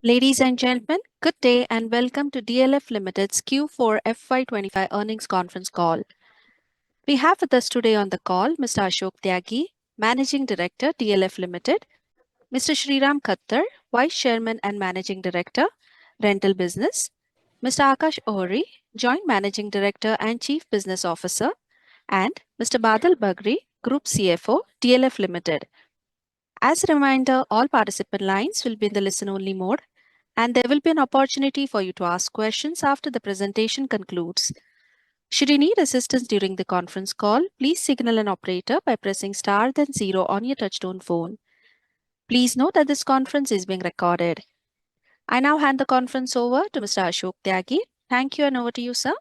Ladies and gentlemen, good day and welcome to DLF Limited's Q4 FY'25 earnings conference call. We have with us today on the call Mr. Ashok Tyagi, Managing Director, DLF Limited, Mr. Shriram Khattar, Vice Chairman and Managing Director, Rental Business, Mr. Akash Ohri, Joint Managing Director and Chief Business Officer, and Mr. Badal Bagri, Group CFO, DLF Limited. As a reminder, all participant lines will be in the listen-only mode, and there will be an opportunity for you to ask questions after the presentation concludes. Should you need assistance during the conference call, please signal an operator by pressing star then 0 on your touchtone phone. Please note that this conference is being recorded. I now hand the conference over to Mr. Ashok Tyagi. Thank you, and over to you, sir.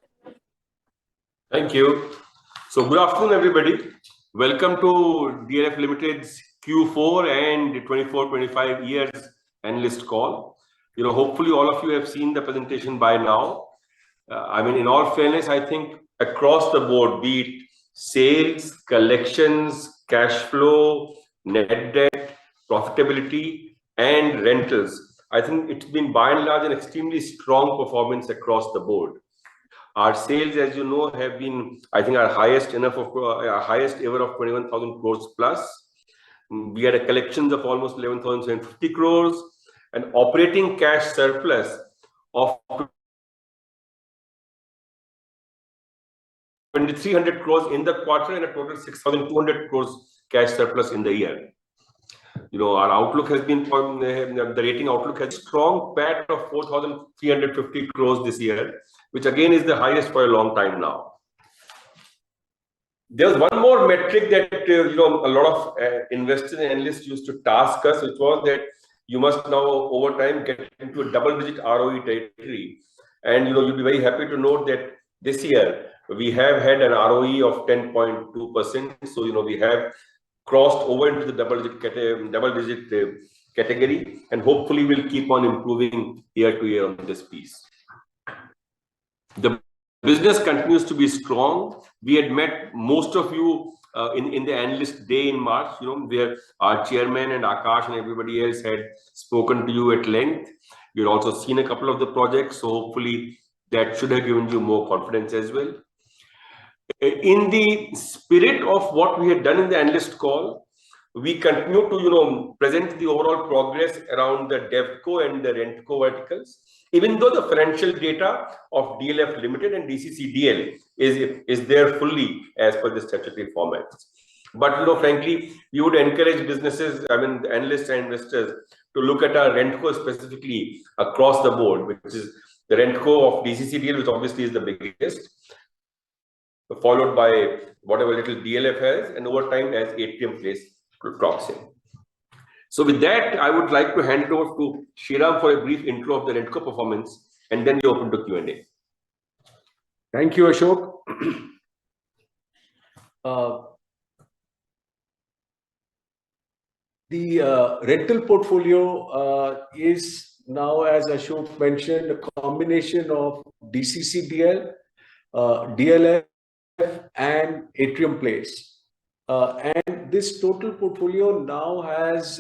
Thank you. So good afternoon, everybody. Welcome to DLF Limited's Q4 and 24-25 years analyst call. Hopefully all of you have seen the presentation by now. In all fairness, I think across the board, be it sales, collections, cash flow, net debt, profitability, and rentals, I think it's been by and large an extremely strong performance across the board. Our sales, as you know, have been, I think, our highest ever of 21,000 crores plus. We had a collections of almost 11,750 crores, an operating cash surplus of 2,300 crores in the quarter and a total 6,200 crores cash surplus in the year. Our outlook has been, the rating outlook has strong PAT of 4,350 crores this year, which again is the highest for a long time now. There's one more metric that a lot of investors and analysts used to task us, which was that you must now over time get into a double-digit ROE territory. And you'll be very happy to note that this year we have had an ROE of 10.2%. So we have crossed over into the double-digit category, and hopefully we'll keep on improving year to year on this piece. The business continues to be strong. We had met most of you in the analyst day in March, where our chairman and Akash and everybody else had spoken to you at length. You've also seen a couple of the projects, so hopefully that should have given you more confidence as well. In the spirit of what we had done in the analyst call, we continue to present the overall progress around the DevCo and the RentCo verticals, even though the financial data of DLF Limited and DCCDL is there fully as per the statutory formats. But frankly, we would encourage businesses, analysts and investors, to look at our RentCo specifically across the board, which is the RentCo of DCCDL, which obviously is the biggest, followed by whatever little DLF has, and over time as Atrium Place clocks in. So with that, I would like to hand it over to Shriram for a brief intro of the RentCo performance, and then we open to Q&A. Thank you, Ashok. The rental portfolio is now, as Ashok mentioned, a combination of DCCDL, DLF, and Atrium Place. And this total portfolio now has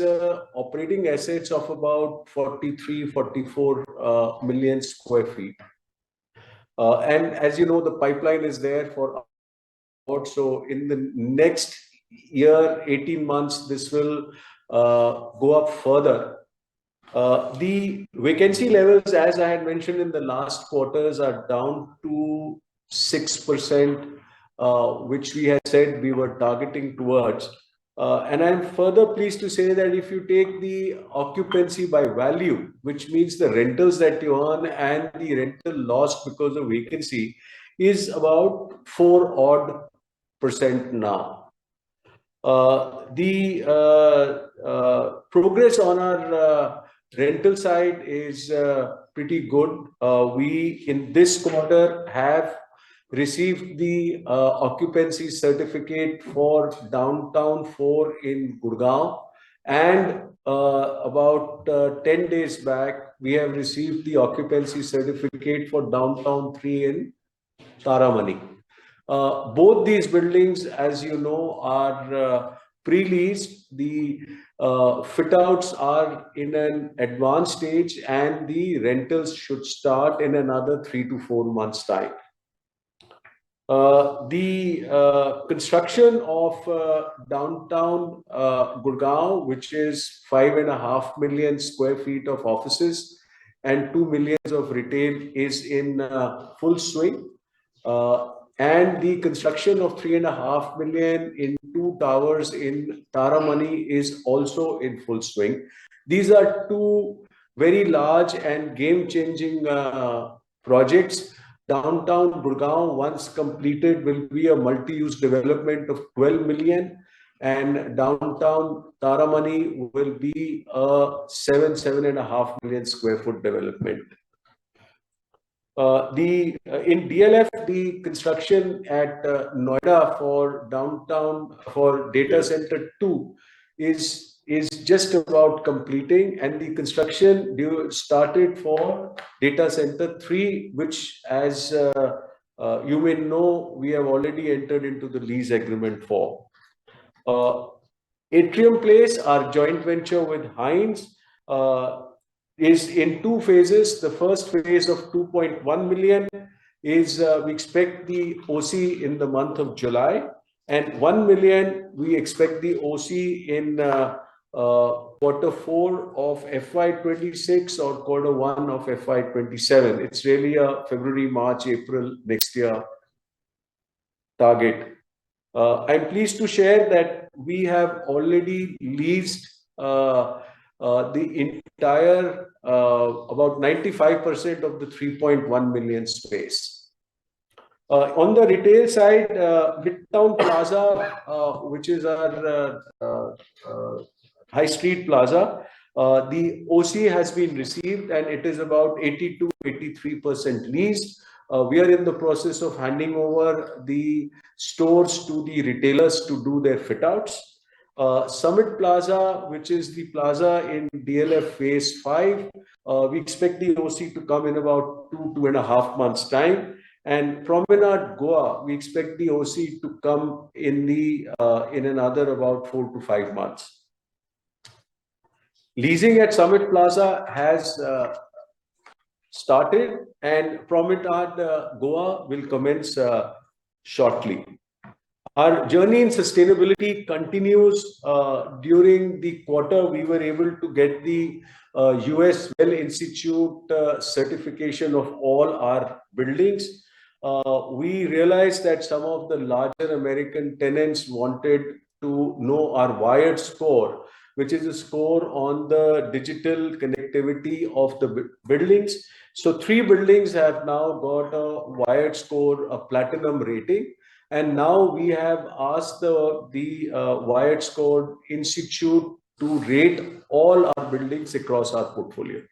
operating assets of about 44 million square feet. And as you know, the pipeline is there for also in the next year, 18 months, this will go up further. The vacancy levels, as I had mentioned in the last quarters, are down to 6%, which we had said we were targeting towards. And I'm further pleased to say that if you take the occupancy by value, which means the rentals that you earn and the rental lost because of vacancy, is about 4% now. The progress on our rental side is pretty good. We in this quarter have received the occupancy certificate for Downtown 4 in Gurgaon, and about 10 days back we have received the occupancy certificate for Downtown 3 in Taramani. Both these buildings, as you know, are pre-leased. The fit-outs are in an advanced stage, and the rentals should start in another 3 to 4 months' time. The construction of downtown Gurgaon, which is 5.5 million square feet of offices and 2 million of retail, is in full swing. And the construction of 3.5 million in 2 towers in Taramani is also in full swing. These are 2 very large and game-changing projects. Downtown Gurgaon, once completed, will be a multi-use development of 12 million, and downtown Taramani will be a 7.5 million square foot development. In DLF, the construction at Noida for downtown for data center 2 is just about completing, and the construction started for data center 3, which, as you may know, we have already entered into the lease agreement for. Atrium Place, our joint venture with Hines, is in 2 phases. The first phase of 2.1 million is we expect the OC in the month of July, and 1 million we expect the OC in Q4 of FY'26 or Q1 of FY'27. It's really a February, March, April next year target. I'm pleased to share that we have already leased the entire about 95% of the 3.1 million space. On the retail side, Midtown Plaza, which is our High Street Plaza, the OC has been received, and it is about 80 to 83% leased. We are in the process of handing over the stores to the retailers to do their fit-outs. Summit Plaza, which is the plaza in DLF Phase 5, we expect the OC to come in about 2.5 months' time. And Promenade Goa, we expect the OC to come in another about 4 to 5 months. Leasing at Summit Plaza has started, and Promenade Goa will commence shortly. Our journey in sustainability continues. During the quarter, we were able to get the US Well Institute certification of all our buildings. We realized that some of the larger American tenants wanted to know our Wired score, which is a score on the digital connectivity of the buildings. So 3 buildings have now got a Wired score, a platinum rating. And now we have asked the Wired Score Institute to rate all our buildings across our portfolio.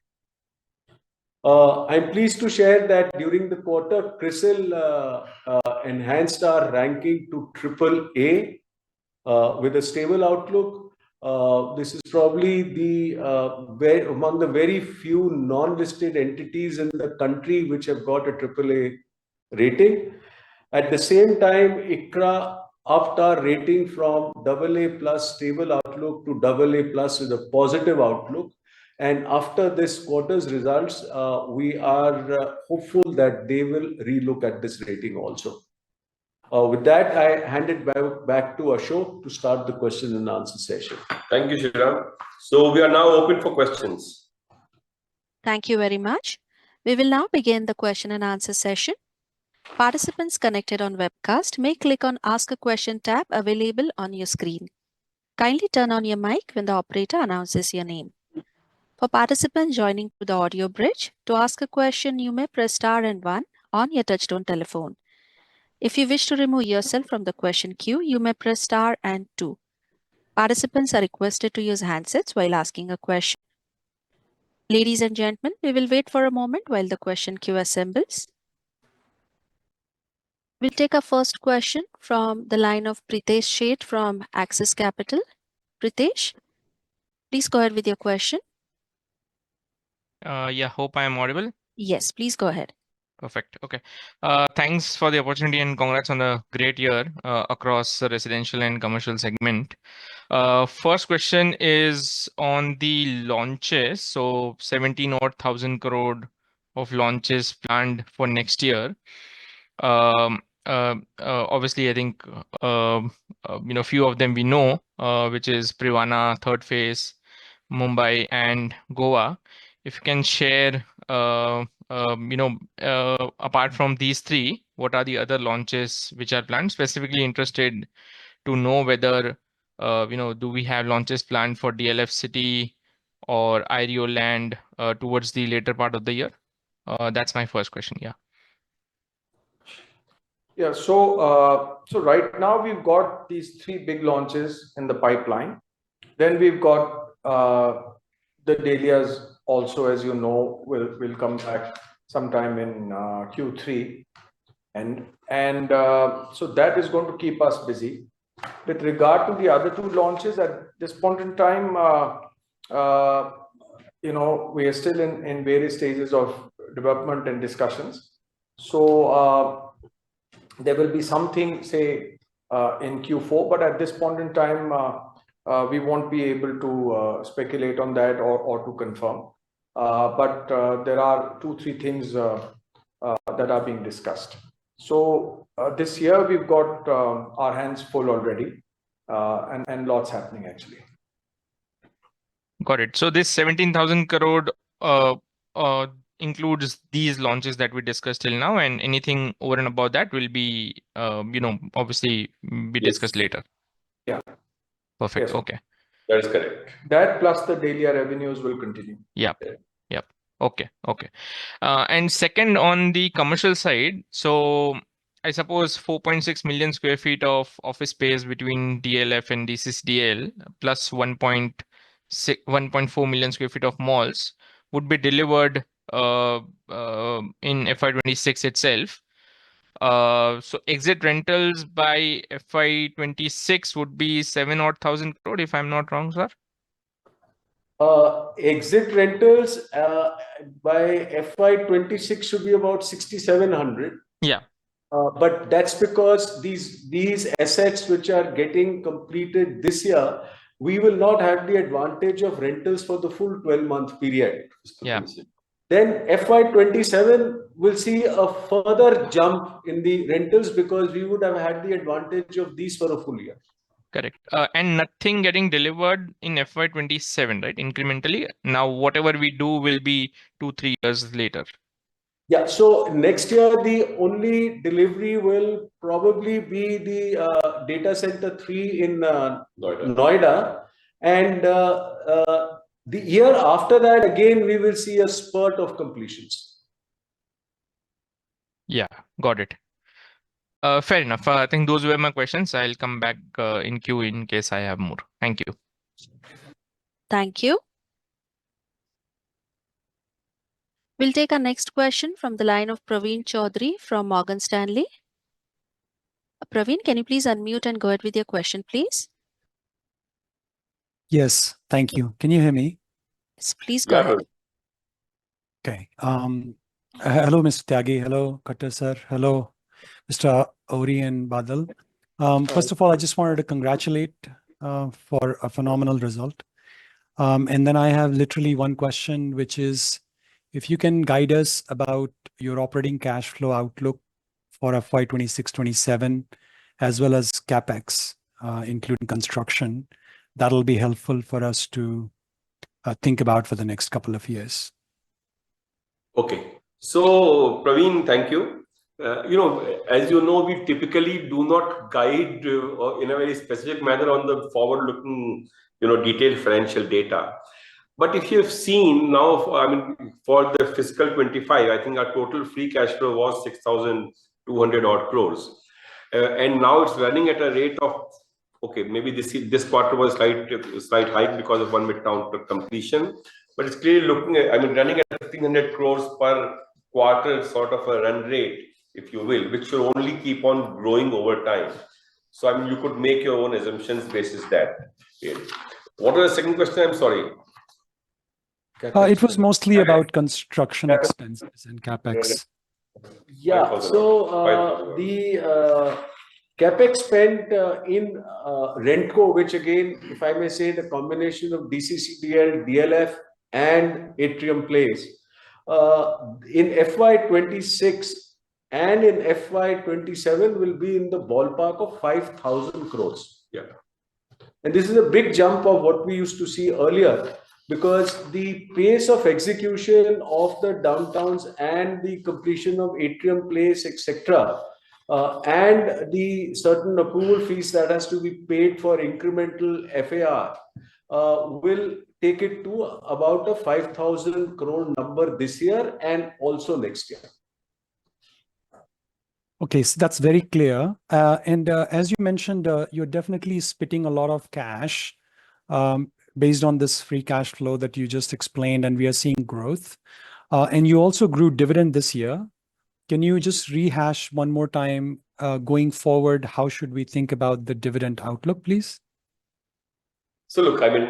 I'm pleased to share that during the quarter, CRISIL enhanced our ranking to AAA with a stable outlook. This is probably among the very few non-listed entities in the country which have got a AAA rating. At the same time, ICRA upped our rating from AA plus stable outlook to AA plus with a positive outlook. And after this quarter's results, we are hopeful that they will relook at this rating also. With that, I hand it back to Ashok to start the question and answer session. Thank you, Shriram. So we are now open for questions. Thank you very much. We will now begin the question and answer session. Participants connected on webcast may click on Ask a Question tab available on your screen. Kindly turn on your mic when the operator announces your name. For participants joining through the audio bridge, to ask a question, you may press star and 1 on your touchtone telephone. If you wish to remove yourself from the question queue, you may press star and 2. Participants are requested to use handsets while asking a question. Ladies and gentlemen, we will wait for a moment while the question queue assembles. We'll take our first question from the line of Pritesh Sheth from Axis Capital. Pritesh, please go ahead with your question. Yeah, hope I am audible. Yes, please go ahead. Perfect. Okay. Thanks for the opportunity and congrats on a great year across the residential and commercial segment. First question is on the launches. So 17,000 crore of launches planned for next year. Obviously, I think few of them we know, which is Privana, third phase, Mumbai, and Goa. If you can share, apart from these three, what are the other launches which are planned? Specifically interested to know whether, do we have launches planned for DLF City or IREO land towards the later part of the year? That's my first question. Yeah. Yeah, so right now we've got these three big launches in the pipeline. Then we've got the Dahlias also, as you know, will come back sometime in Q3, and so that is going to keep us busy. With regard to the other two launches, at this point in time, we are still in various stages of development and discussions. So there will be something, say, in Q4, but at this point in time, we won't be able to speculate on that or to confirm. But there are 2-3 things that are being discussed. So this year we've got our hands full already, and lots happening actually. Got it. So this 17,000 crore includes these launches that we discussed till now, and anything over and above that will be, obviously be discussed later. Yeah. Perfect. Yes. Okay. That is correct. That plus the Dahlia revenues will continue. Yeah. Yep. Okay. Okay. And second, on the commercial side, so I suppose 4.6 million square feet of office space between DLF and DCCDL plus 1.4 million square feet of malls would be delivered in FY'26 itself. So exit rentals by FY'26 would be 7,000 crore, if I'm not wrong, sir. Exit rentals by FY'26 should be about 6,700. Yeah. But that's because these assets which are getting completed this year, we will not have the advantage of rentals for the full 12-month period. Yeah. Then FY'27 will see a further jump in the rentals because we would have had the advantage of these for a full year. Correct. And nothing getting delivered in FY'27, right? Incrementally. Now, whatever we do will be 2-3 years later. Yeah. So next year, the only delivery will probably be the data center 3 in Noida. And the year after that, again, we will see a spurt of completions. Yeah, got it. Fair enough. I think those were my questions. I'll come back in queue in case I have more. Thank you. Thank you. We'll take our next question from the line of Praveen Chaudhary from Morgan Stanley. Praveen, can you please unmute and go ahead with your question, please? Yes, thank you. Can you hear me? Yes, please go ahead. Okay. Hello, Mr. Tyagi. Hello, Khattar sir. Hello, Mr. Ori and Badal. First of all, I just wanted to congratulate for a phenomenal result. And then I have literally one question, which is if you can guide us about your operating cash flow outlook for FY'26-27, as well as CapEx, including construction, that'll be helpful for us to think about for the next couple of years. Okay. So, Praveen, thank you. As you know, we typically do not guide in a very specific manner on the forward-looking, detailed financial data. But if you have seen now, for the fiscal 25, I think our total free cash flow was 6,200 odd crores. And now it's running at a rate of, okay, maybe this quarter was slight hike because of one midtown completion. But it's clearly looking at, running at 1,500 crores per quarter, sort of a run rate, if you will, which will only keep on growing over time. So, you could make your own assumptions basis that. Okay. What was the second question? I'm sorry. It was mostly about construction expenses and CapEx. Yeah, 5,000 so 5,000. the capex spent in Rentco, which again, if I may say, the combination of DCCDL, DLF, and Atrium Place, in FY'26 and in FY'27 will be in the ballpark of 5,000 crores. Yeah. And this is a big jump of what we used to see earlier, because the pace of execution of the downtowns and the completion of Atrium Place, etc., and the certain approval fees that has to be paid for incremental FAR, will take it to about a 5,000 crore number this year and also next year. Okay, so that's very clear. And as you mentioned, you're definitely spitting a lot of cash based on this free cash flow that you just explained, and we are seeing growth. And you also grew dividend this year. Can you just rehash one more time, going forward, how should we think about the dividend outlook, please? So look, I mean,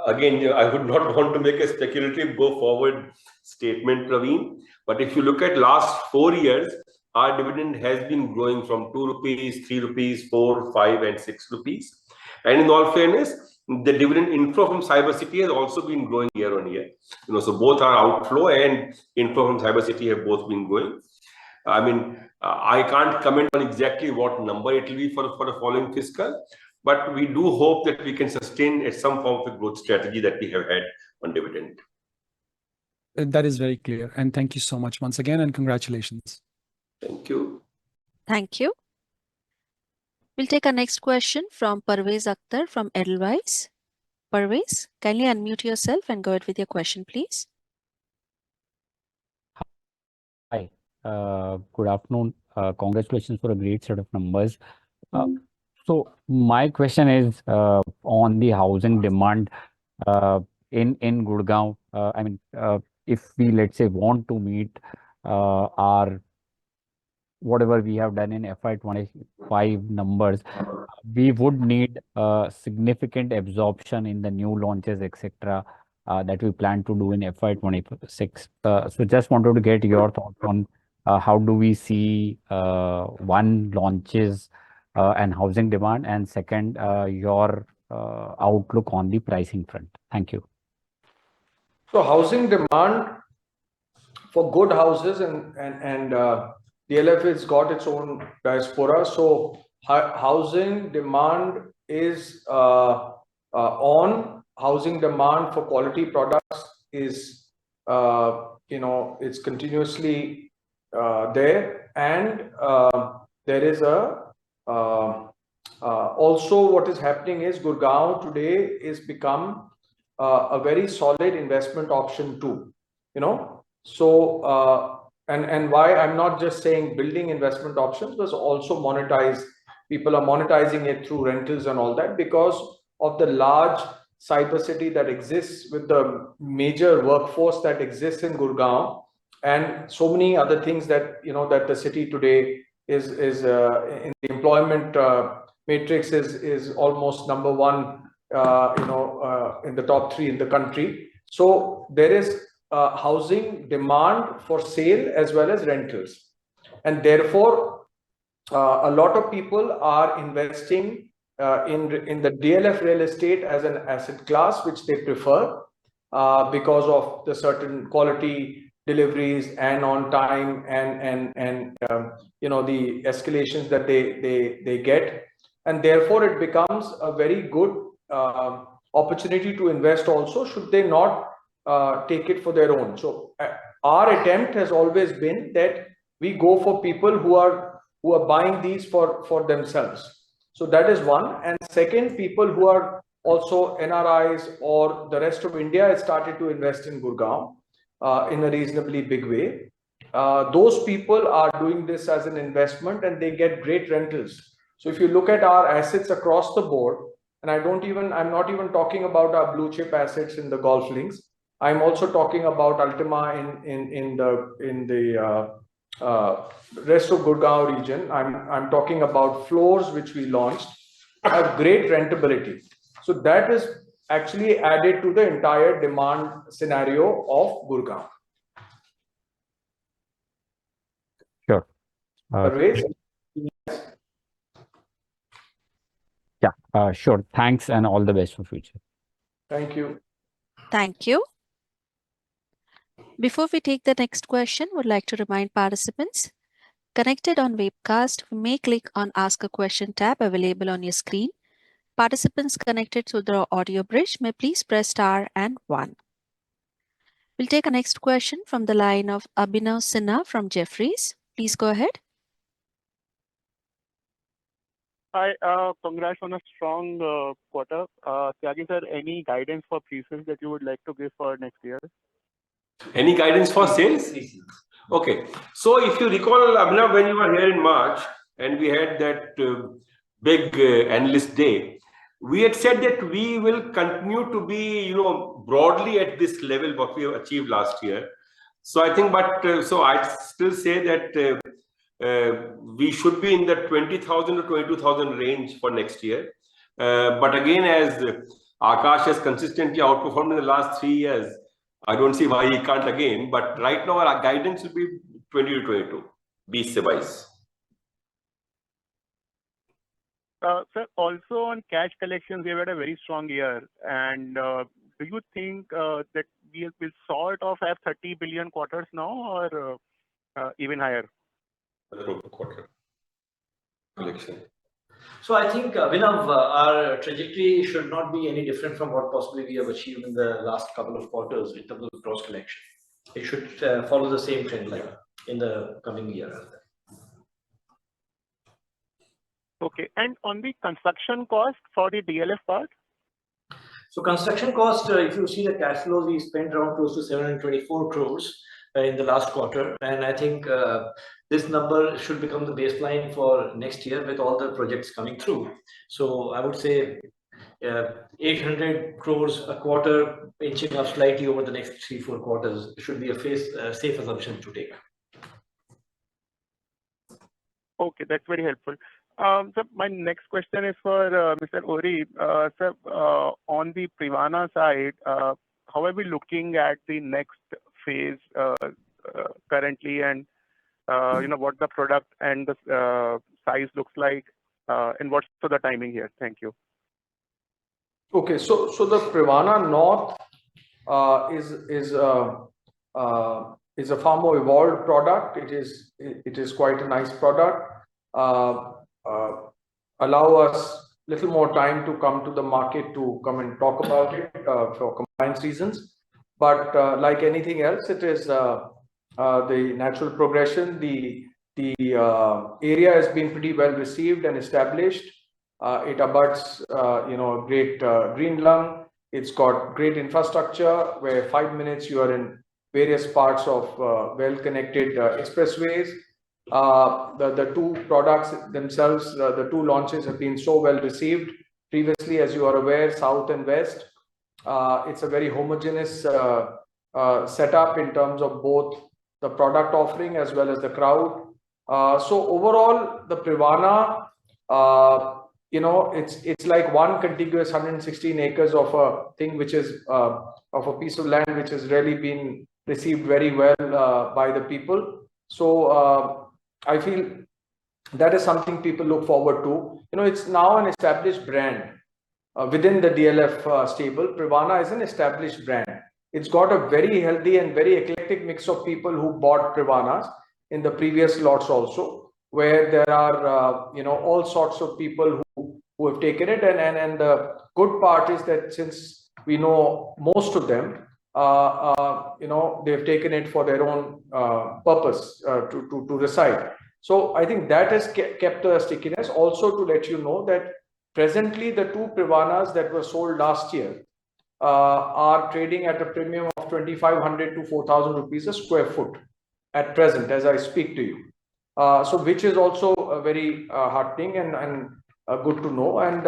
again, I would not want to make a speculative go forward statement, Praveen. But if you look at last 4 years, our dividend has been growing from 2 rupees, 3 rupees, 4, 5, and 6 rupees. And in all fairness, the dividend inflow from Cybercity has also been growing year on year. So both our outflow and inflow from Cybercity have both been growing. I mean, I can't comment on exactly what number it will be for the following fiscal, but we do hope that we can sustain at some form of a growth strategy that we have had on dividend. That is very clear. And thank you so much once again, and congratulations. Thank you. Thank you. We'll take our next question from Parvez Akhtar from Edelweiss. Parvez, kindly unmute yourself and go ahead with your question, please. Hi, good afternoon. Congratulations for a great set of numbers. So my question is on the housing demand in Gurgaon. I mean, if we, let's say, want to meet our whatever we have done in FY'25 numbers, we would need significant absorption in the new launches, etc., that we plan to do in FY'26. So just wanted to get your thoughts on how do we see one, launches and housing demand, and second, your outlook on the pricing front. Thank you. So housing demand for good houses, and DLF has got its own diaspora. So housing demand is on. Housing demand for quality products is, it's continuously there, and there is also what is happening is Gurgaon today is become a very solid investment option too. So and why I'm not just saying building investment options, but also monetize. People are monetizing it through rentals and all that because of the large cybercity that exists with the major workforce that exists in Gurgaon, and so many other things that that the city today is in the employment matrix is almost number one, in the top 3 in the country. So there is housing demand for sale as well as rentals, and therefore a lot of people are investing in the DLF real estate as an asset class, which they prefer because of the certain quality deliveries and on time and the escalations that they get, and therefore it becomes a very good opportunity to invest also, should they not take it for their own. So our attempt has always been that we go for people who are buying these for themselves. So that is one. And second, people who are also NRIs or the rest of India has started to invest in Gurgaon in a reasonably big way. Those people are doing this as an investment and they get great rentals. So if you look at our assets across the board, and I'm not even talking about our blue chip assets in the golf links. I'm also talking about Ultima in the rest of Gurgaon region. I'm talking about floors which we launched have great rentability. So that is actually added to the entire demand scenario of Gurgaon. Parvez? Yeah, sure. Thanks and all the best for future. Thank you. Thank you. Before we take the next question, would like to remind participants connected on webcast, you may click on Ask a Question tab available on your screen. Participants connected to the audio bridge may please press star and 1. We'll take a next question from the line of Abhinav Sinha from Jefferies. Please go ahead. Hi, congrats on a strong quarter. Tyagi sir, any guidance for pre-sales that you would like to give for next year? Any guidance for sales? Okay. So if you recall, Abhinav, when you were here in March and we had that big analyst day, we had said that we will continue to be, broadly at this level what we have achieved last year. So I think, so I still say that we should be in the 20,000 to 22,000 range for next year. But again, as Akash has consistently outperformed in the last 3 years, I don't see why he can't again. But right now, our guidance will be 20 to 22, 20-22. Sir, also on cash collections, we have had a very strong year. And do you think that we will sort of have 30 billion quarters now or even higher? Quarter collection. So I think, Abhinav, our trajectory should not be any different from what possibly we have achieved in the last couple of quarters in terms of gross collection. It should follow the same trend line in the coming year. Okay. And on the construction cost for the DLF part? So construction cost, if you see the cash flows, we spent around close to 724 crores in the last quarter. And I think this number should become the baseline for next year with all the projects coming through. So I would say 800 crores a quarter, inching up slightly over the next 3-4 quarters should be a safe assumption to take. Okay, that's very helpful. So my next question is for Mr. Ohri. Sir, on the Privana side, how are we looking at the next phase currently, and what the product and the size looks like, and what's the timing here? Thank you. Okay, so the Privana North is a far more evolved product. It is quite a nice product. Allow us a little more time to come to the market to come and talk about it for compliance reasons. But like anything else, it is the natural progression. The area has been pretty well received and established. It abuts, a great green lung. It's got great infrastructure where 5 minutes you are in various parts of well-connected expressways. The two products themselves, the two launches have been so well received previously, as you are aware, south and west. It's a very homogeneous setup in terms of both the product offering as well as the crowd. So overall, the Privana, it's like one contiguous 116 acres of a thing, which is of a piece of land which has really been received very well by the people. So I feel that is something people look forward to. It's now an established brand within the DLF stable. Privana is an established brand. It's got a very healthy and very eclectic mix of people who bought Privanas in the previous lots also, where there are all sorts of people who have taken it. And the good part is that since we know most of them, they've taken it for their own purpose to reside. So I think that has kept the stickiness. Also, to let you know that presently the two Privanas that were sold last year are trading at a premium of 2,500 to 4,000 rupees a square foot at present as I speak to you. So which is also very heartening and good to know. And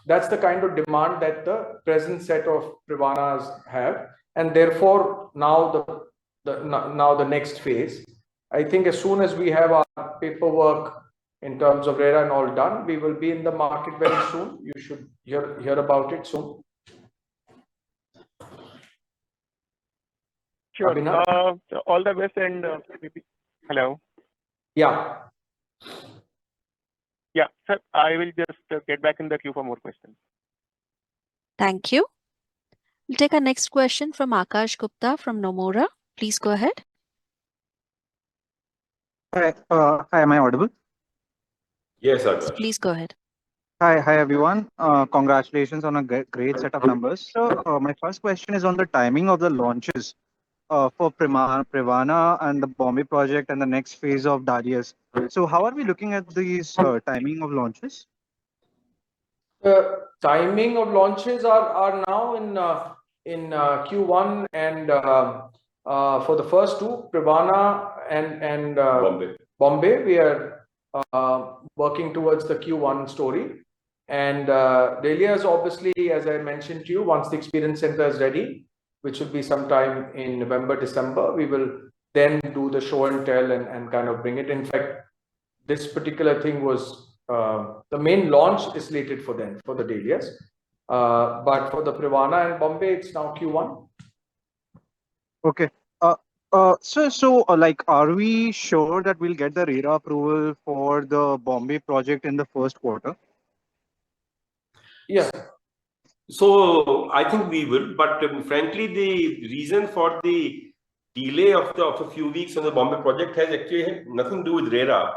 that's the kind of demand that the present set of Privanas have. And therefore, now the next phase, I think as soon as we have our paperwork in terms of RERA and all done, we will be in the market very soon. You should hear about it soon. Sure. All the best and maybe. Hello. Yeah. Yeah, sir, I will just get back in the queue for more questions. Thank you. We'll take our next question from Akash Gupta from Nomura. Please go ahead. Hi, am I audible? Yes, Akash. Please go ahead. Hi, everyone. Congratulations on a great set of numbers. So, my first question is on the timing of the launches for Privana and the Bombay project and the next phase of Darius. So, how are we looking at these timing of launches? The timing of launches are now in Q1, and for the first two, Privana and Bombay, we are working towards the Q1 story. And Dahlias, obviously, as I mentioned to you, once the experience center is ready, which will be sometime in November, December, we will then do the show and tell and kind of bring it. In fact, this particular thing was the main launch is slated for then, for the Dahlias. But for the Privana and Bombay, it's now Q1. Okay. Like, are we sure that we'll get the RERA approval for the Bombay project in the first quarter? Yes. So I think we will, but frankly, the reason for the delay of a few weeks on the Bombay project has actually nothing to do with RERA.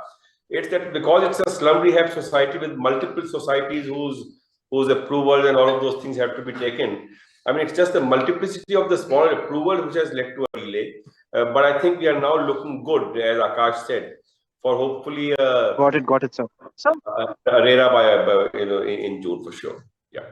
It's that because it's a slum rehab society with multiple societies whose approval and all of those things have to be taken. I mean, it's just the multiplicity of the small approval which has led to a delay. But I think we are now looking good, as Akash said, for hopefully Got it, sir. a RERA by in June for sure. Yeah.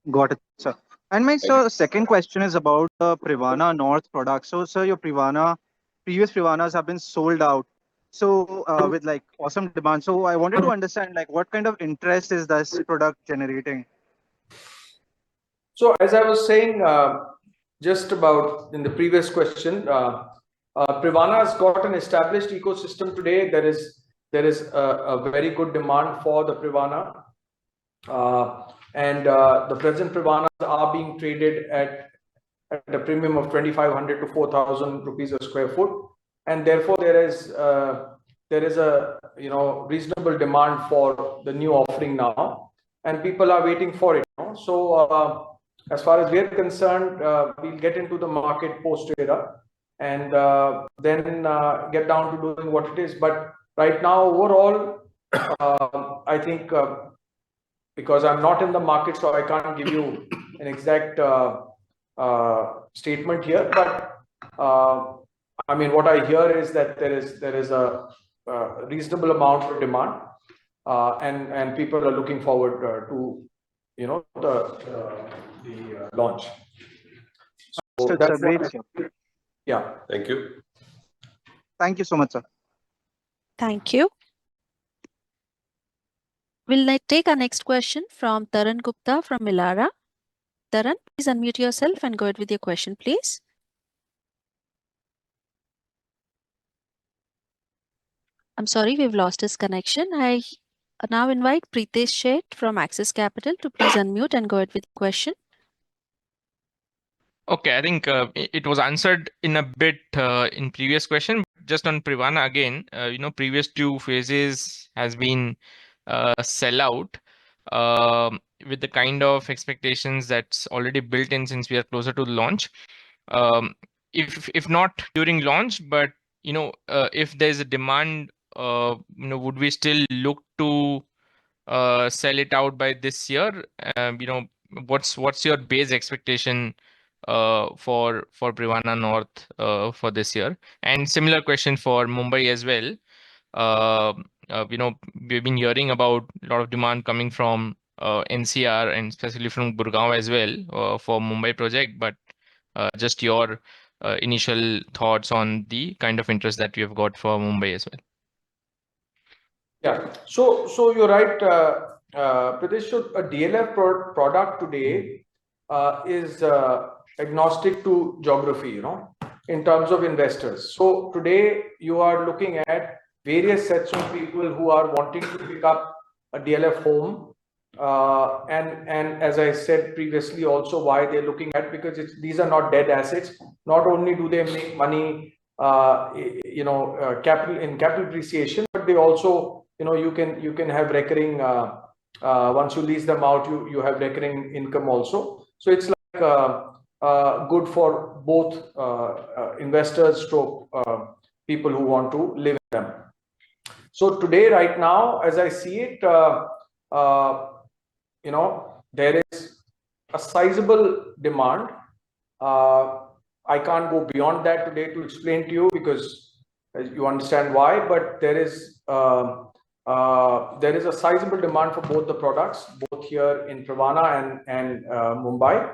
Got it, sir. And my second question is about the Privana North product. So, sir, your previous Privanas have been sold out. So, with like awesome demand. So, I wanted to understand, like, what kind of interest is this product generating? So, as I was saying, just about in the previous question, Privana has got an established ecosystem today. There is a very good demand for the Privana. And the present Privanas are being traded at a premium of 2,500 to 4,000 rupees a square foot, and therefore there is a reasonable demand for the new offering now, and people are waiting for it. So as far as we are concerned, we'll get into the market post RERA and then get down to doing what it is. But right now, overall, I think. Because I'm not in the market, so I can't give you an exact statement here. But I mean, what I hear is that there is a reasonable amount of demand, and people are looking forward to the launch. So that's great. Yeah. Thank you. Thank you so much, sir. Thank you. We'll take our next question from Taran Gupta from Elara. Taran, please unmute yourself and go ahead with your question, please. I'm sorry, we've lost his connection. I now invite Pritesh Sheth from Axis Capital to please unmute and go ahead with the question. Okay, I think it was answered in a bit in previous question. Just on Privana again, previous two phases has been sell out with the kind of expectations that's already built in since we are closer to the launch. If not during launch, but if there's a demand, would we still look to sell it out by this year? What's your base expectation for Privana North for this year? And similar question for Mumbai as well. We've been hearing about a lot of demand coming from NCR and especially from Gurgaon as well for Mumbai project, but just your initial thoughts on the kind of interest that we have got for Mumbai as well. Yeah, so you're right, Pradesh. So a DLF product today is agnostic to geography, in terms of investors. So today you are looking at various sets of people who are wanting to pick up a DLF home, and as I said previously, also why they're looking at, because these are not dead assets. Not only do they make money capital appreciation, but they also, you can have recurring, once you lease them out, you have recurring income also. So it's like good for both investors stroke people who want to live in them. So today, right now, as I see it, there is a sizable demand. I can't go beyond that today to explain to you, because you understand why, but there is a sizable demand for both the products, both here in Privana and Mumbai,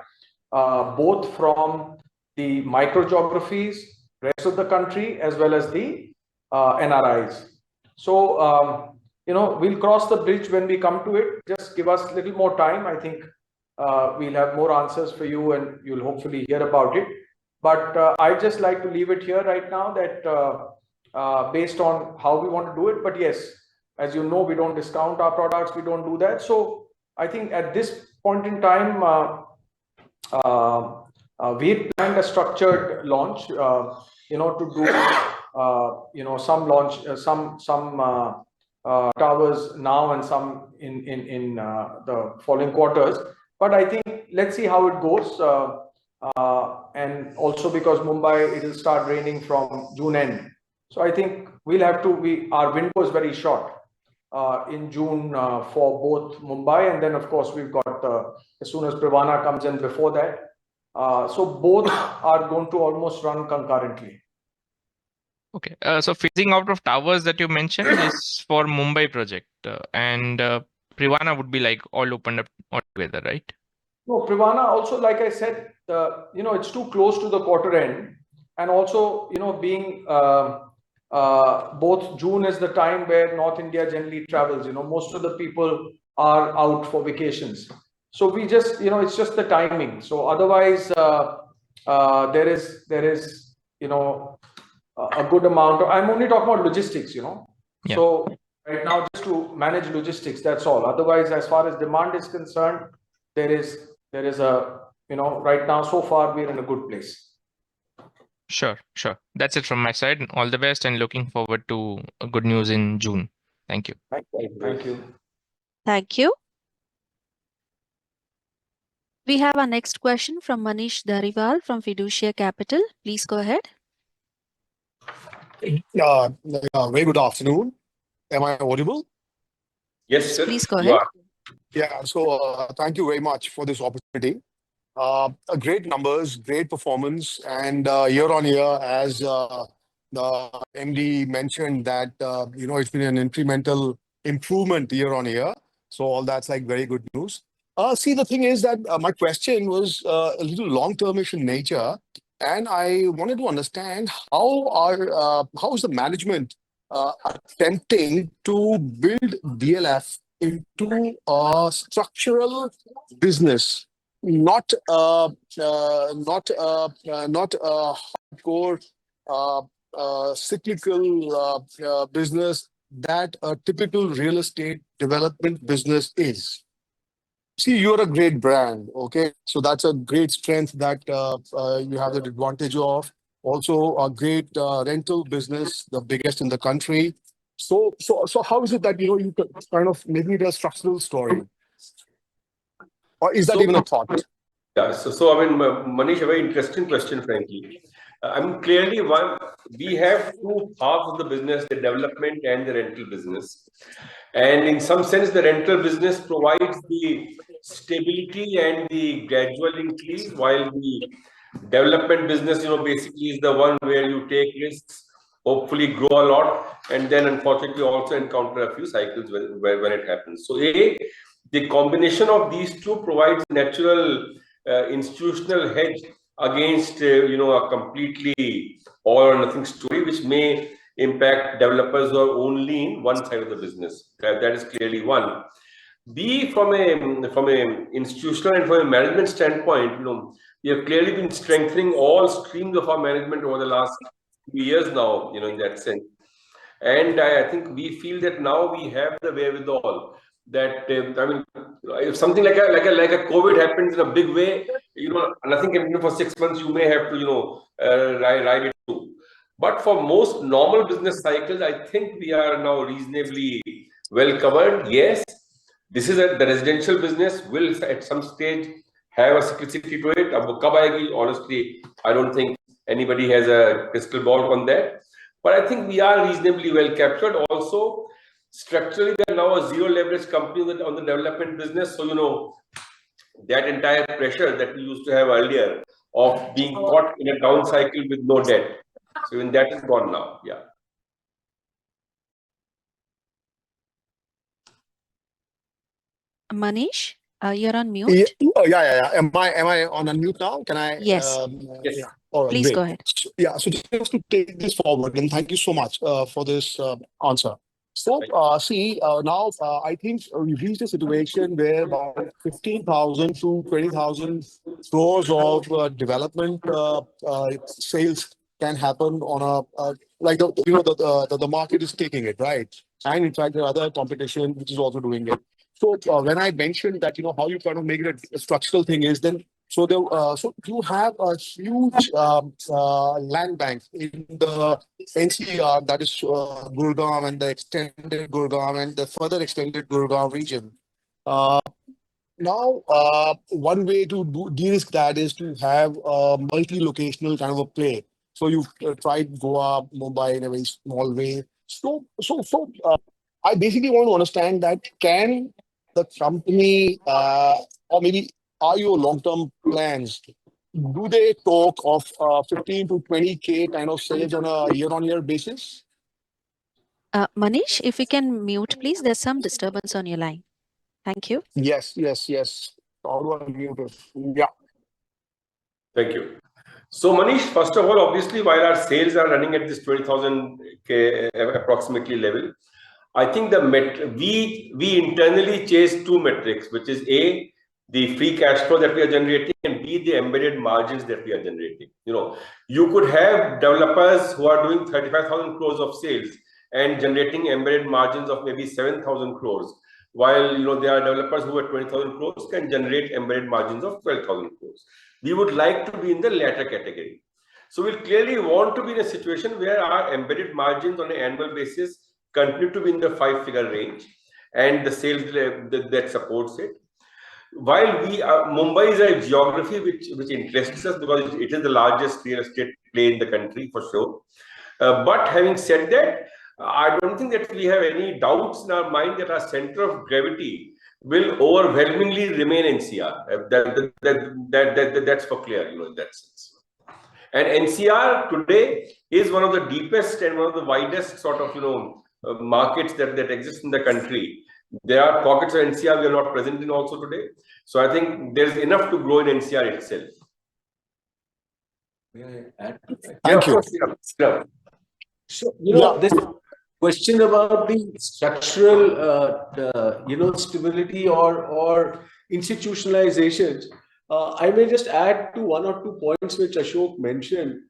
both from the micro geographies, rest of the country, as well as the NRIs. So, we'll cross the bridge when we come to it. Just give us a little more time. I think we'll have more answers for you, and you'll hopefully hear about it. But I'd just like to leave it here right now, that based on how we want to do it. But yes, as you know, we don't discount our products. We don't do that. So I think at this point in time, we planned a structured launch, to do, some launch, some towers now and some in the following quarters. But I think let's see how it goes. And also because Mumbai, it will start raining from June end. So I think we'll have to, our window is very short in June for both Mumbai. And then of course we've got, as soon as Privana comes in before that. So both are going to almost run concurrently. Okay, so phasing out of towers that you mentioned is for Mumbai project, and Privana would be like all opened up altogether, right? No, Privana also, like I said, it's too close to the quarter end, and also, being both June is the time where North India generally travels. Most of the people are out for vacations, so we just, it's just the timing. So otherwise, there is, a good amount of, I'm only talking about logistics, Yeah. So right now, just to manage logistics, that's all. Otherwise, as far as demand is concerned, there is a, right now, so far, we're in a good place. Sure. That's it from my side. All the best, and looking forward to good news in June. Thank you. Thank you. Thank you. We have our next question from Manish Dhariwal from Fiducia Capital. Please go ahead. Very good afternoon. Am I audible? Yes, sir. Please go You ahead. are. Yeah, so thank you very much for this opportunity. Great numbers, great performance, and year on year, as the MD mentioned, that it's been an incremental improvement year on year. So all that's like very good news. See, the thing is that my question was a little long-termish in nature, and I wanted to understand how is the management attempting to build DLF into a structural business, not a hardcore cyclical business that a typical real estate development business is. See, you're a great brand, okay? So that's a great strength that you have the advantage of. Also, a great rental business, the biggest in the country. So how is it that you kind of making it a structural story, or is that even a thought? Yeah, so I mean, Manish, a very interesting question, frankly. I mean, clearly, we have two halves of the business: the development and the rental business. And in some sense, the rental business provides the stability and the gradual increase, while the development business, basically is the one where you take risks, hopefully grow a lot, and then unfortunately also encounter a few cycles when it happens. So the combination of these two provides natural institutional hedge against a completely all or nothing story, which may impact developers who are only in one side of the business. That is clearly one. B, from a institutional and from a management standpoint, we have clearly been strengthening all streams of our management over the last few years now, in that sense. And I think we feel that now we have the wherewithal that, I mean, if something like a COVID happens in a big way, nothing can, for 6 months, you may have to, ride it through. But for most normal business cycles, I think we are now reasonably well covered. Yes, this is the residential business will at some stage have a cyclicity to it. Ab kab aayegi? Honestly, I don't think anybody has a crystal ball on that. But I think we are reasonably well captured. Also, structurally, we are now a zero leverage company on the development business. So, that entire pressure that we used to have earlier of being caught in a down cycle with no debt. So even that is gone now. Yeah. Manish, you're on mute. Yeah. Am I on unmute now? Can I? Yes. Yes. Yeah. All right. Please Great. go ahead. So just to take this forward, and thank you so much for this answer. So, now I think we've reached a situation where about 15,000 to 20,000 crores of development sales can happen on like the market is taking it, right? And in fact, there are other competition which is also doing it. So when I mentioned that, how you kind of make it a structural thing is then so you have a huge land bank in the NCR, that is Gurgaon and the extended Gurgaon and the further extended Gurgaon region. Now, one way to de-risk that is to have a multi-locational kind of a play. So you've tried Goa, Mumbai in a very small way. I basically want to understand that can the company or maybe are your long-term plans, do they talk of 15 to 20K kind of sales on a year-on-year basis? Manish, if you can mute, please. There's some disturbance on your line. Thank you. Yes. How do I mute it? Yeah. Thank you. So Manish, first of all, obviously, while our sales are running at this 20,000 approximately level, I think we internally chase two metrics, which is A, the free cash flow that we are generating, and B, the embedded margins that we are generating. You could have developers who are doing 35,000 crores of sales and generating embedded margins of maybe 7,000 crores, while there are developers who at 20,000 crores can generate embedded margins of 12,000 crores. We would like to be in the latter category. So we'll clearly want to be in a situation where our embedded margins on an annual basis continue to be in the 5-figure range, and the sales that supports it. While Mumbai is a geography which interests us because it is the largest real estate play in the country for sure. But having said that, I don't think that we have any doubts in our mind that our center of gravity will overwhelmingly remain NCR. That's for clear, in that sense. And NCR today is one of the deepest and one of the widest sort of markets that exist in the country. There are pockets of NCR we are not present in also today. So I think there's enough to grow in NCR itself. May I add? Thank you. Yeah. So, this question about the structural, stability or institutionalizations, I may just add to one or two points which Ashok mentioned.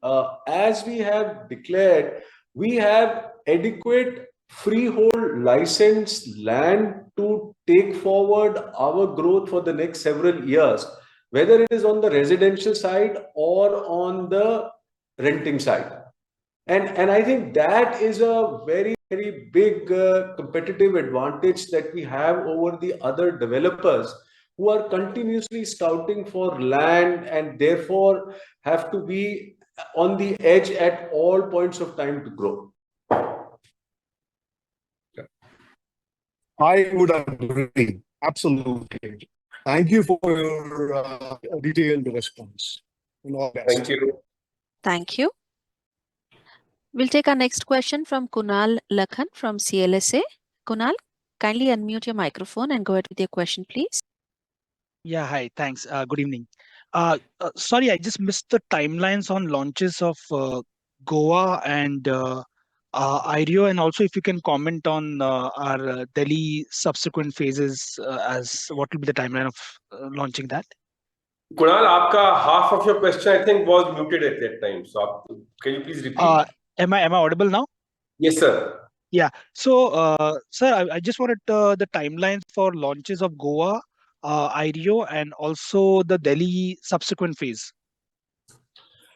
As we have declared, we have adequate freehold licensed land to take forward our growth for the next several years, whether it is on the residential side or on the renting side. And I think that is a very, very big competitive advantage that we have over the other developers who are continuously scouting for land and therefore have to be on the edge at all points of time to grow. I would agree. Absolutely. Thank you for your detailed response. Thank you. Thank you. We'll take our next question from Kunal Lakhan from CLSA. Kunal, kindly unmute your microphone and go ahead with your question, please. Yeah, hi. Thanks. Good evening. Sorry, I just missed the timelines on launches of Goa and IREO, and also if you can comment on our Delhi subsequent phases as what will be the timeline of launching that? Kunal, half of your question I think was muted at that time. So can you please repeat? Am I audible now? Yes, sir. Yeah. So, sir, I just wanted the timelines for launches of Goa, IREO, and also the Delhi subsequent phase.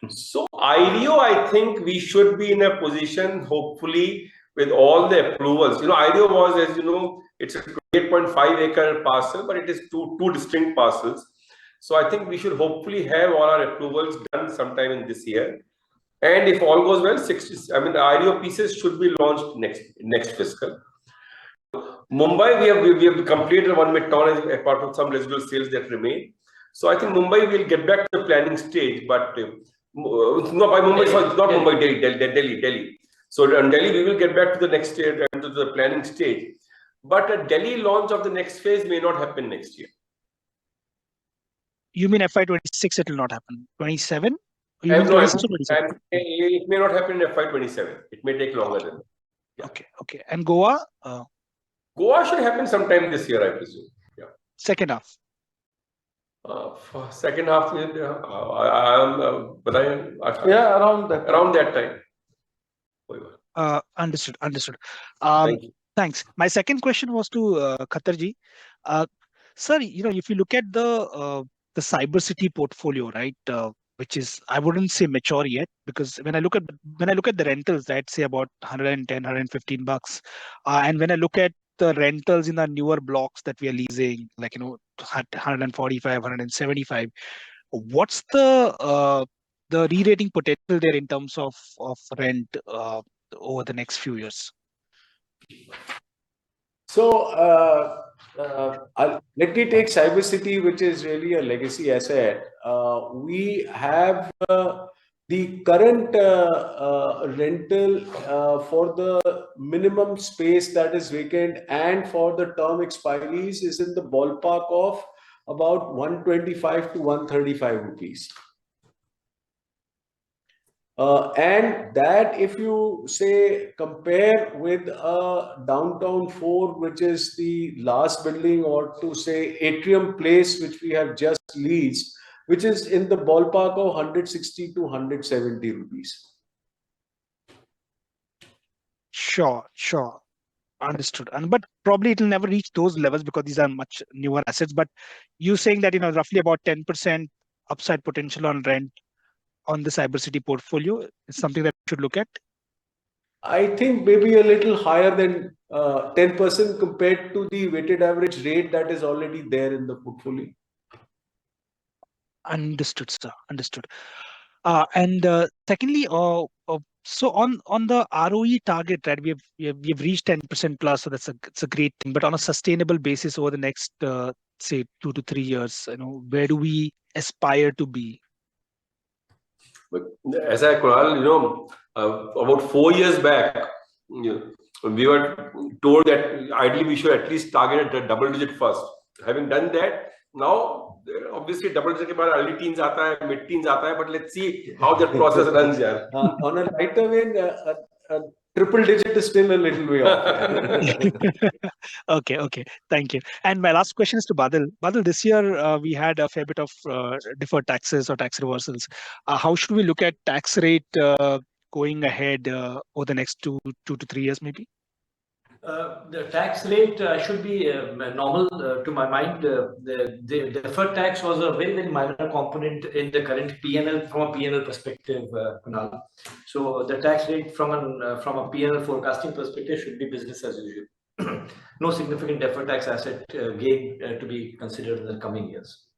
So IREO, I think we should be in a position, hopefully, with all the approvals. IREO was, as you know, it's a 28.5-acre parcel, but it is two distinct parcels. So I think we should hopefully have all our approvals done sometime in this year. And if all goes well, the IREO pieces should be launched next fiscal. Mumbai, we have completed one mid-town as part of some residual sales that remain. So I think Mumbai will get back to the planning stage, but no, by Mumbai, sorry, it's not Mumbai, Delhi. So in Delhi, we will get back to the next year and to the planning stage. But a Delhi launch of the next phase may not happen next year. You mean FY'26 it will not happen? 27? You mean 26 or 27? It may not happen in FY'27. It may take longer than that. Yeah. Okay. And Goa? Goa should happen sometime this year, I presume. Yeah. Second half. Second half, around that time. Understood. Thank you. Thanks. My second question was to Khattarji. Sir, if you look at the cybersecurity portfolio, right, which is, I wouldn't say mature yet, because when I look at the rentals, right, say about $110, $115, and when I look at the rentals in the newer blocks that we are leasing, like 145, 175, what's the re-rating potential there in terms of rent over the next few years? So let me take cybersecurity, which is really a legacy asset. We have the current rental for the minimum space that is vacant and for the term expiries is in the ballpark of about 125 to 135 rupees. And that, if you say compare with Downtown 4, which is the last building, or to say Atrium Place, which we have just leased, which is in the ballpark of 160 to 170 rupees. Sure. Understood. But probably it will never reach those levels because these are much newer assets. But you saying that roughly about 10% upside potential on rent on the cybersecurity portfolio is something that we should look at? I think maybe a little higher than 10% compared to the weighted average rate that is already there in the portfolio. Understood, sir. Understood. And secondly, so on the ROE target, right, we've reached 10% plus, so it's a great thing. But on a sustainable basis over the next say 2 to 3 years, where do we aspire to be? But as Kunal, about 4 years back, we were told that ideally we should at least target a double digit first. Having done that, now obviously double digit ke baad early teens aata hai, mid teens aata hai, but let's see how that process runs. On a lighter vein, a triple digit is still a little way off. Okay. Thank you. And my last question is to Badal. Badal, this year we had a fair bit of deferred taxes or tax reversals. How should we look at tax rate going ahead over the next 2 to 3 years, maybe? The tax rate should be normal to my mind. The deferred tax was a very, very minor component in the current P&L from a P&L perspective, Kunal. So the tax rate from a P&L forecasting perspective should be business as usual. No significant deferred tax asset gain to be considered in the coming years.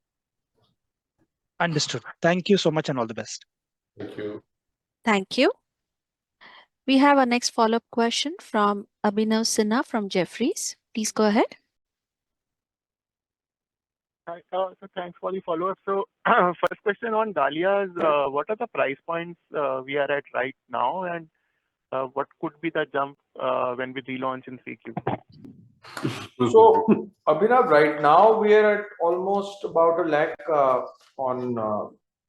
Understood. Thank you so much and all the best. Thank you. Thank you. We have our next follow-up question from Abhinav Sinha from Jefferies. Please go ahead. Hi, so thanks for the follow-up. So first question on Dahlias, what are the price points we are at right now, and what could be the jump when we relaunch in 3Q? So Abhinav, right now we are at almost about a lakh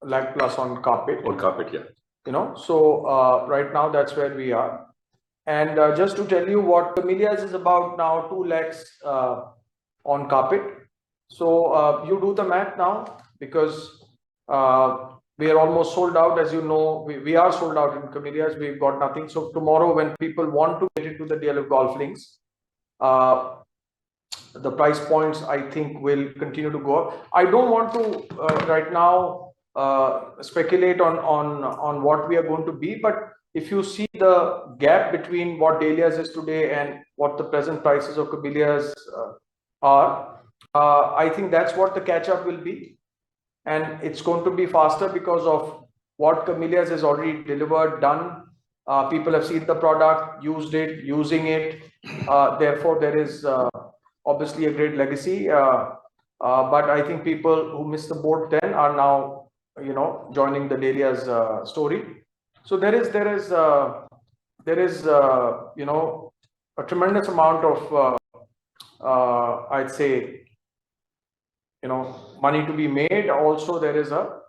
lakh plus on carpet. On carpet, yeah. So right now that's where we are. And just to tell you what Camellias is about now, 2 lakhs on carpet. So you do the math now, because we are almost sold out. As you know, we are sold out in Camellias. We've got nothing. So tomorrow when people want to get into the DLF golf links, the price points I think will continue to go up. I don't want to right now speculate on what we are going to be, but if you see the gap between what Dahlias is today and what the present prices of camellias are, I think that's what the catch-up will be, and it's going to be faster because of what camellias has already delivered, done. People have seen the product, used it, using it. Therefore, there is obviously a great legacy. But I think people who missed the boat then are now, joining the Dahlias story. So there is a tremendous amount of I'd say money to be made. Also, there is a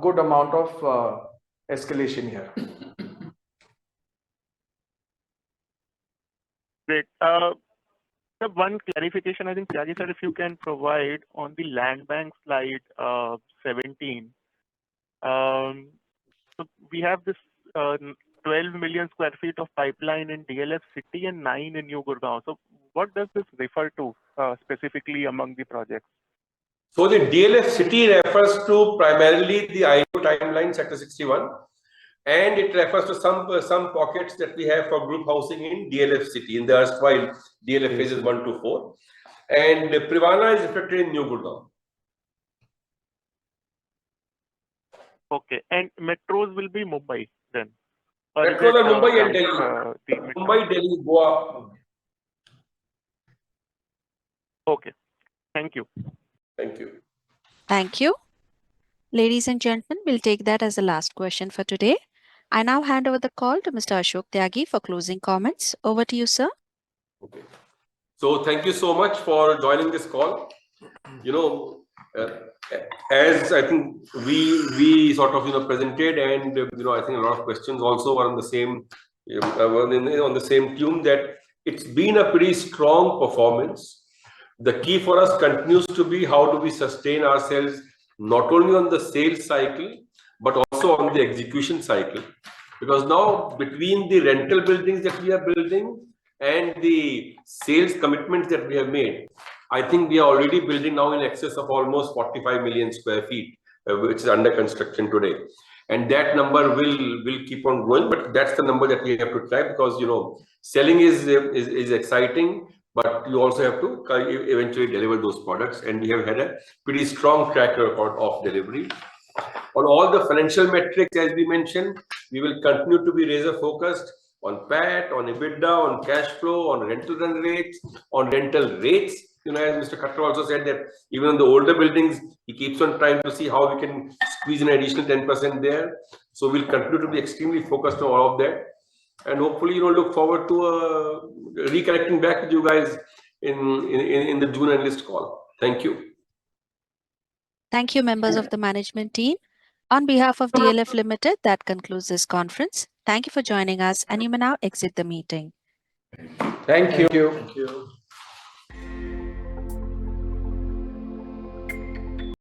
good amount of escalation here. Great. So one clarification, I think Tyagi said, if you can provide on the land bank slide 17. So we have this 12 million square feet of pipeline in DLF City and 9 in New Gurgaon. So what does this refer to specifically among the projects? So the DLF City refers to primarily the IO timeline, Sector 61. And it refers to some pockets that we have for group housing in DLF City, in the erstwhile DLF phases 1 to 4. And Privana is reflected in New Gurgaon. Okay, and metros will be Mumbai then? Metros are Mumbai and Delhi. Mumbai, Delhi, Goa. Okay, thank you. Thank you. Thank you. Ladies and gentlemen, we'll take that as the last question for today. I now hand over the call to Mr. Ashok Tyagi for closing comments. Over to you, sir. Okay. So thank you so much for joining this call. As I think we sort of presented, and I think a lot of questions also are on the same on the same tune, that it's been a pretty strong performance. The key for us continues to be how do we sustain ourselves not only on the sales cycle but also on the execution cycle, because now between the rental buildings that we are building and the sales commitments that we have made, I think we are already building now in excess of almost 45 million square feet, which is under construction today. And that number will keep on growing, but that's the number that we have to track, because selling is exciting, but you also have to eventually deliver those products, and we have had a pretty strong track record of delivery. On all the financial metrics, as we mentioned, we will continue to be razor focused on PAT, on EBITDA, on cash flow, on rental run rates, on rental rates. As Mr. Khattar also said, that even on the older buildings, he keeps on trying to see how we can squeeze an additional 10% there. So we'll continue to be extremely focused on all of that, and hopefully, look forward to reconnecting back with you guys in the June analyst call. Thank you. Thank you, members of the management team. On behalf of DLF Limited, that concludes this conference. Thank you for joining us, and you may now exit the meeting. Thank you. Thank you.